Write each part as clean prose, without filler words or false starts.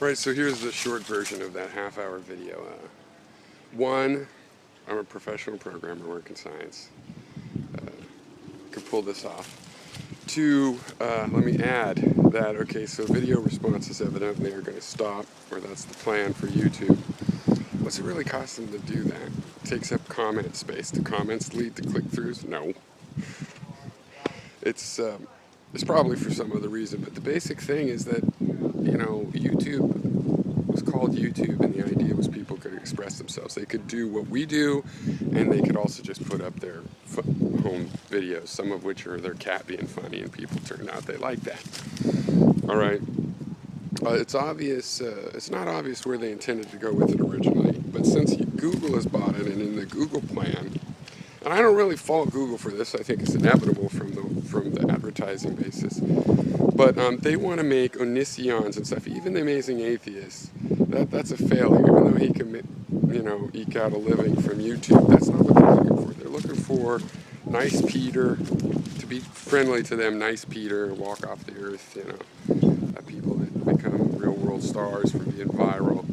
Right, so here's the short version of that half-hour video. One, I'm a professional programmer working science. Could pull this off. Two, let me add that, okay, so video responses evidently are going to stop, or that's the plan for YouTube. What's it really cost them to do that? It takes up comment space. Do comments lead to click-throughs? No. It's probably for some other reason, but the basic thing is that, YouTube was called YouTube, and the idea was people could express themselves. They could do what we do, and they could also just put up their home videos, some of which are their cat being funny, and people turn out they like that. All right. It's obvious. It's not obvious where they intended to go with it originally, but since Google has bought it, and in the Google plan, and I don't really fault Google for this. I think it's inevitable from the advertising basis. But they want to make Onisions and stuff. Even the Amazing Atheist, that's a failure. Even though he can, eke out a living from YouTube, that's not what they're looking for. They're looking for nice Peter, to be friendly to them. Nice Peter, walk off the earth. People that become real world stars from being viral.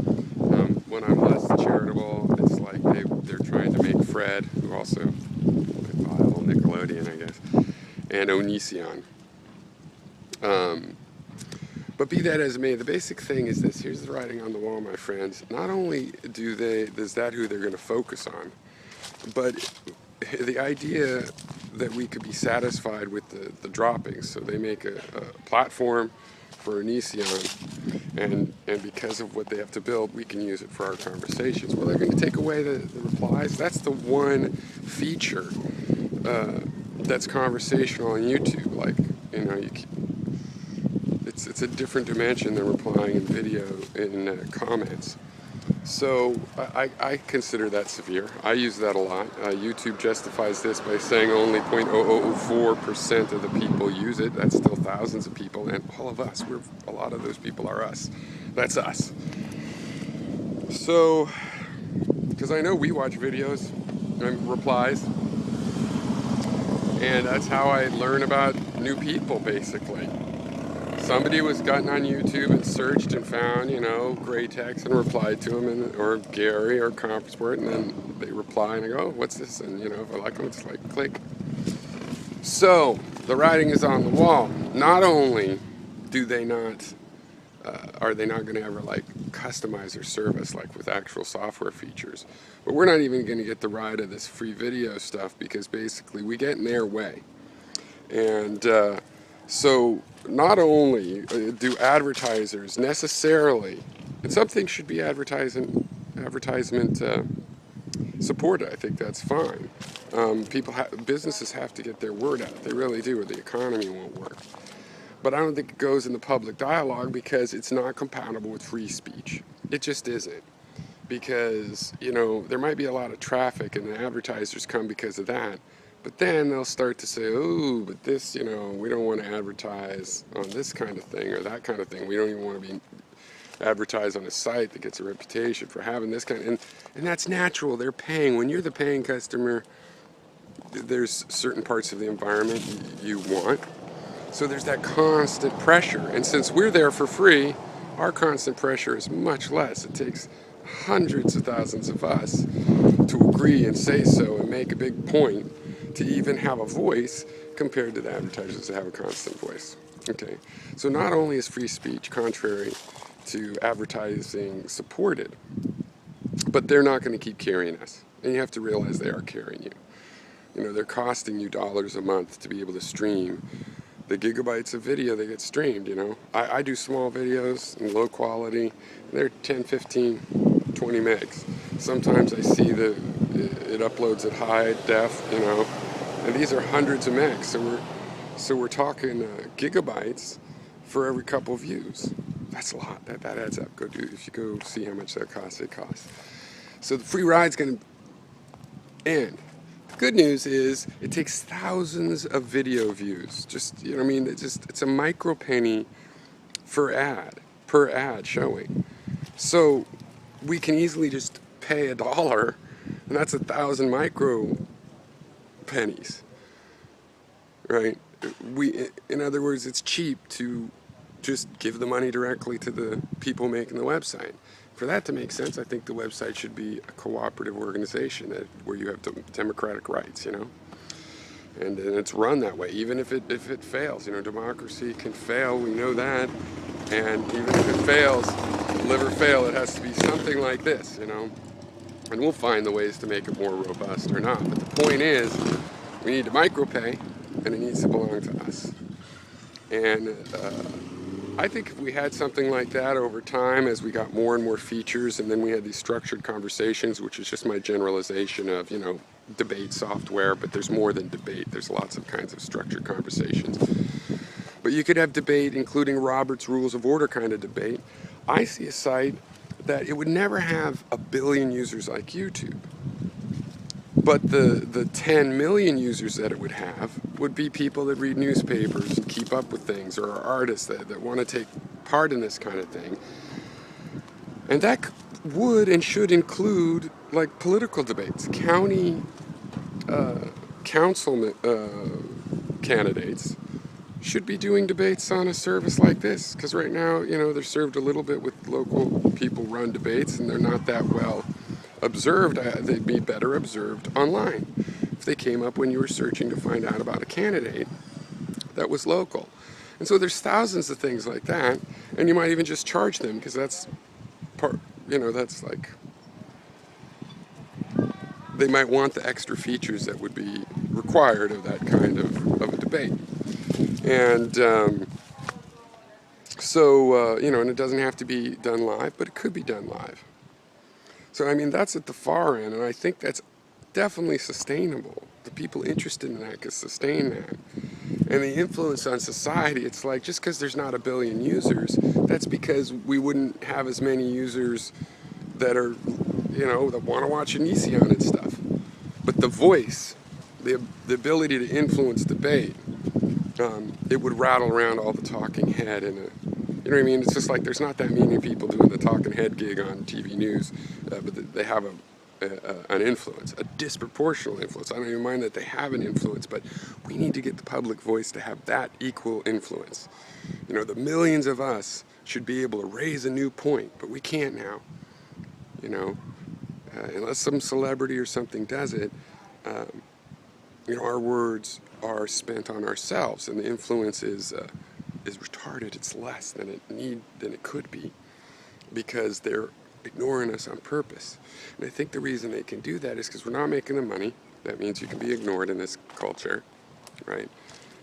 When I'm less charitable, it's like they're trying to make Fred, who also viral Nickelodeon, I guess, and Onision. But be that as it may, the basic thing is this. Here's the writing on the wall, my friends. Not only is that who they're going to focus on, but the idea that we could be satisfied with the droppings. So they make a platform for Onision, and because of what they have to build, we can use it for our conversations. Well, they're going to take away the replies. That's the one feature that's conversational on YouTube. Like, it's a different dimension than replying in video in comments. So I consider that severe. I use that a lot. YouTube justifies this by saying only 0.0004% of the people use it. That's still thousands of people, and all of us. A lot of those people are us. That's us. So, because I know we watch videos and replies, and that's how I learn about new people, basically. Somebody was gotten on YouTube and searched and found, gray text and replied to them, or Gary or ComfortSport, and then they reply and I go, oh, what's this? And, if I like them, it's like, click. So, the writing is on the wall. Not only do they not, are they not going to ever, customize their service, with actual software features, but we're not even going to get the ride of this free video stuff because basically we get in their way. And, so not only do advertisers necessarily, and something should be advertisement supported. I think that's fine. Businesses have to get their word out. They really do, or the economy won't work. But I don't think it goes in the public dialogue because it's not compatible with free speech. It just isn't. Because, there might be a lot of traffic and the advertisers come because of that. But then they'll start to say, oh, but this, we don't want to advertise on this kind of thing or that kind of thing. We don't even want to be advertised on a site that gets a reputation for having this kind of, and that's natural. They're paying. When you're the paying customer, there's certain parts of the environment you want. So there's that constant pressure. And since we're there for free, our constant pressure is much less. It takes hundreds of thousands of us to agree and say so and make a big point to even have a voice compared to the advertisers that have a constant voice. Okay, so not only is free speech contrary to advertising supported, but they're not going to keep carrying us. And you have to realize they are carrying you. They're costing you dollars a month to be able to stream the gigabytes of video that get streamed. I do small videos in low quality. They're 10, 15, 20 megs. Sometimes I see it uploads at high def, and these are hundreds of megs. So we're talking gigabytes for every couple views. That's a lot. That adds up. If you go see how much that costs, it costs. So the free ride's going to end. The good news is it takes thousands of video views. It's a micro penny per ad showing. So we can easily just pay $1, and that's 1,000 micro pennies, right? In other words, it's cheap to just give the money directly to the people making the website. For that to make sense, I think the website should be a cooperative organization where you have democratic rights, you know, and it's run that way. Even if it fails, you know, democracy can fail. We know that, and even if it fails, live or fail, it has to be something like this, you know. And we'll find the ways to make it more robust or not. But the point is, we need to micropay, and it needs to belong to us. And I think if we had something like that over time, as we got more and more features, and then we had these structured conversations, which is just my generalization of, you know, debate software, but there's more than debate. There's lots of kinds of structured conversations. But you could have debate, including Robert's Rules of Order kind of debate. I see a site that it would never have 1 billion users like YouTube. But the 10 million users that it would have would be people that read newspapers and keep up with things, or are artists that want to take part in this kind of thing. And that would and should include, like, political debates. County council candidates should be doing debates on a service like this, because right now, you know, they're served a little bit with local people run debates, and they're not that well observed. They'd be better observed online if they came up when you were searching to find out about a candidate that was local. And so there's thousands of things like that, and you might even just charge them, because that's part, you know, that's like, they might want the extra features that would be required of that kind of a debate. And you know, and it doesn't have to be done live, but it could be done live. So, I mean, that's at the far end, and I think that's definitely sustainable. The people interested in that can sustain that. And the influence on society, it's like, just because there's not 1 billion users, that's because we wouldn't have as many users that are, you know, that want to watch Onision and stuff. But the voice, the ability to influence debate, it would rattle around all the talking head in a, you know what I mean? It's just like there's not that many people doing the talking head gig on TV news, but they have an influence, a disproportional influence. I don't even mind that they have an influence, but we need to get the public voice to have that equal influence. You know, the millions of us should be able to raise a new point, but we can't now. You know, unless some celebrity or something does it, you know, our words are spent on ourselves, and the influence is retarded. It's less than it could be, because they're ignoring us on purpose. And I think the reason they can do that is because we're not making the money. That means you can be ignored in this culture, right?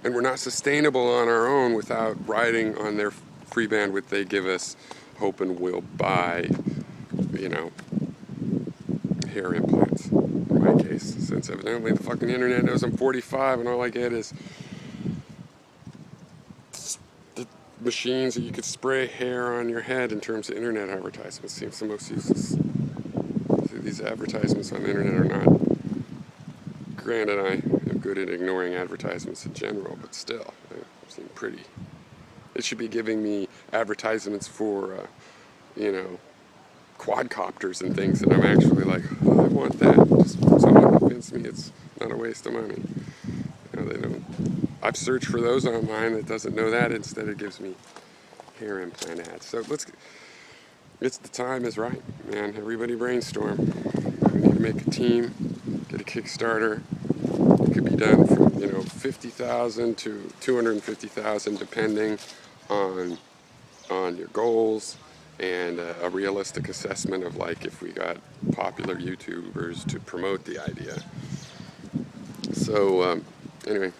And we're not sustainable on our own without riding on their free bandwidth they give us, hoping we'll buy, you know, hair implants, in my case, since evidently the fucking internet knows I'm 45 and all I get is the machines that you could spray hair on your head in terms of internet advertisements. Seems the most useless. These advertisements on the internet are not, granted I am good at ignoring advertisements in general, but still, they seem pretty. It should be giving me advertisements for, you know, quadcopters and things that I'm actually like, oh, I want that. Just someone convince me it's not a waste of money. You know, they don't. I've searched for those online that doesn't know that. Instead, it gives me hair implant ads. So it's the time is right, man. Everybody brainstorm. We need to make a team, get a Kickstarter. It could be done from, you know, 50,000 to 250,000, depending on your goals, and a realistic assessment of, like, if we got popular YouTubers to promote the idea. So anyway.